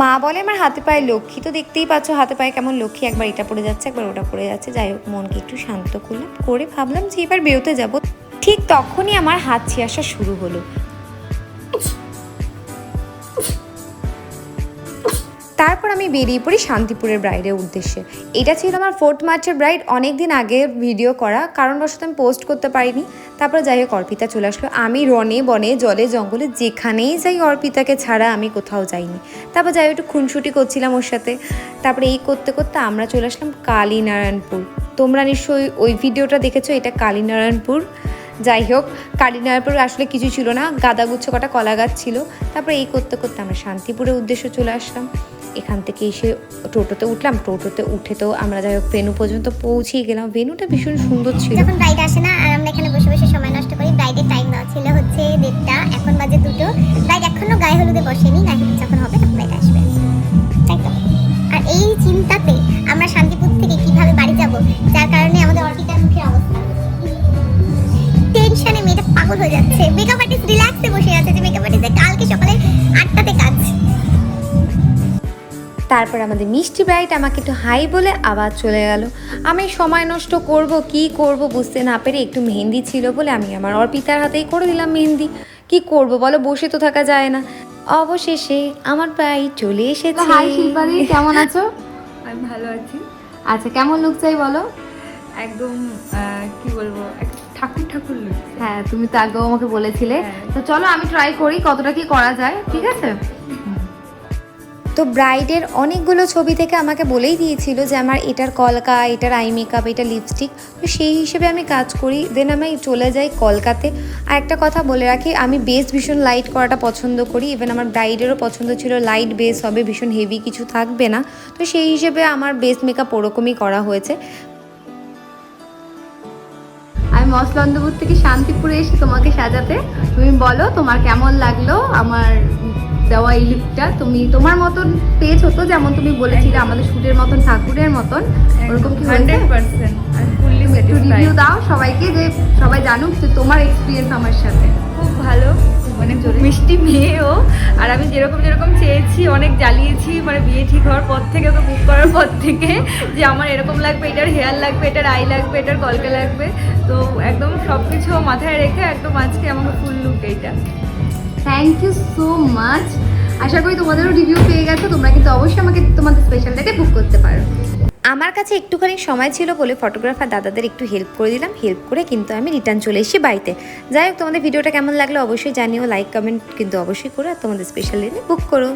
মা বলে আমার হাতে পায়ে লক্ষ্মী, তো দেখতেই পাচ্ছ হাতে পায়ে কেমন লক্ষ্মী, একবার এটা পড়ে যাচ্ছে একবার ওটা পড়ে যাচ্ছে। যাই হোক, মনকে একটু শান্ত করলাম, করে ভাবলাম যে এবার বেরোতে যাব। ঠিক তখনই আমার হাঁচি আসা শুরু হলো। তারপর আমি বেরিয়ে পড়ি শান্তিপুরের ব্রাইডের উদ্দেশ্যে। এটা ছিল আমার 4th মার্চের ব্রাইড, অনেক দিন আগে ভিডিও করা, কারণবশত আমি পোস্ট করতে পারিনি। তারপর যাই হোক, অর্পিতা চলে আসলো। আমি রনে বনে জলে জঙ্গলে যেখানেই যাই অর্পিতাকে ছাড়া আমি কোথাও যাইনি। তারপর যাই একটু খুনসুটি করছিলাম ওর সাথে। তারপরে এই করতে করতে আমরা চলে আসলাম কালীনারায়ণপুর। তোমরা নিশ্চয়ই ওই ভিডিওটা দেখেছো, এটা কালীনারায়ণপুর। যাই হোক, কালীনারায়ণপুর আসলে কিছু ছিল না, গাদাগুচ্ছ কটা কলা গাছ ছিল। তারপরে এই করতে করতে আমরা শান্তিপুরের উদ্দেশ্যে চলে আসলাম। এখান থেকে এসে টোটোতে উঠলাম, টোটোতে উঠে তো আমরা যাই হোক ভেন্যু পর্যন্ত পৌঁছেই গেলাম। ভেন্যুটা ভীষণ সুন্দর ছিল। যখন ব্রাইড আসে না আর আমরা এখানে বসে বসে সময় নষ্ট করি, ব্রাইডের টাইম দেওয়া ছিল হচ্ছে 1:30, এখন বাজে 2টো। ব্রাইড এখনো গায়ে হলুদে বসেনি, গায়ে হলুদ যখন হবে তখন ব্রাইড আসবে, তাই তো। আর এই চিন্তাতে আমরা শান্তিপুর থেকে কিভাবে বাড়ি যাব, যার কারণে আমাদের অর্পিতার মুখের অবস্থা, টেনশনে মেয়েটা পাগল হয়ে যাচ্ছে। মেকআপ আর্টিস্ট রিল্যাক্সে বসে আছে যে মেকআপ আর্টিস্টে কালকে সকালে 8টাতে কাজ। তারপর আমাদের মিষ্টি ব্রাইড আমাকে একটু হাই বলে আবার চলে গেল। আমি সময় নষ্ট করব কি করব বুঝতে না পেরে একটু মেহেন্দি ছিল বলে আমি আমার অর্পিতার হাতেই করে দিলাম মেহেন্দি। কি করব বলো, বসে তো থাকা যায় না। অবশেষে আমার ব্রাইড চলে এসেছে। হাই শিল্পাদি, কেমন আছো? আমি ভালো আছি। আচ্ছা, কেমন লুক চাই বলো? একদম কি বলবো, ঠাকুর ঠাকুর লুক। হ্যাঁ, তুমি তো আগেও আমাকে বলেছিলে। হ্যাঁ। তো চলো আমি ট্রাই করি কতটা কি করা যায়, ঠিক আছে? তো ব্রাইডের অনেকগুলো ছবি থেকে আমাকে বলেই দিয়েছিল যে আমার এটার কলকা, এটার আই মেকআপ, এটা লিপস্টিক, তো সেই হিসেবে আমি কাজ করি। দেন আমি চলে যাই কলকাতে। আর একটা কথা বলে রাখি, আমি বেস ভীষণ লাইট করাটা পছন্দ করি। ইভেন আমার ব্রাইডেরও পছন্দ ছিল লাইট বেস হবে, ভীষণ হেভি কিছু থাকবে না। তো সেই হিসেবে আমার বেস মেকআপ ওরকমই করা হয়েছে। আমি মসলন্দপুর থেকে শান্তিপুরে এসে তোমাকে সাজাতে। তুমি বলো তোমার কেমন লাগলো আমার দেওয়া এই লুকটা? তুমি তোমার মতন পেয়েছো তো, যেমন তুমি বলেছিলে আমাদের শুটের মতন, ঠাকুরের মতন, ওরকম কি হয়েছে? 100% আমি ফুললি একটু স্যাটিসফাইড। রিভিউ দাও সবাইকে, যে সবাই জানুক যে তোমার এক্সপিরিয়েন্স আমার সাথে। খুব ভালো, মানে খুব মিষ্টি মেয়েও। আর আমি যেরকম যেরকম চেয়েছি, অনেক জ্বালিয়েছি, মানে বিয়ে ঠিক হওয়ার পর থেকে, তো বুক করার পর থেকে, যে আমার এরকম লাগবে, এটার হেয়ার লাগবে, এটার আই লাগবে, এটার কলকা লাগবে। তো একদম সব কিছু মাথায় রেখে একদম আজকে আমাকে ফুল লুক এইটা। Thank you so much. আশা করি তোমাদেরও রিভিউ পেয়ে গেছো। তোমরা কিন্তু অবশ্যই আমাকে তোমাদের স্পেশালটাকে বুক করতে পারো। আমার কাছে একটুখানি সময় ছিল বলে ফটোগ্রাফার দাদাদের একটু হেল্প করে দিলাম। হেল্প করে কিন্তু আমি রিটার্ন চলে এসেছি বাড়িতে। যাই হোক, তোমাদের ভিডিওটা কেমন লাগলো অবশ্যই জানিও, লাইক কমেন্ট কিন্তু অবশ্যই করো, আর তোমাদের স্পেশাল দিনে বুক করো।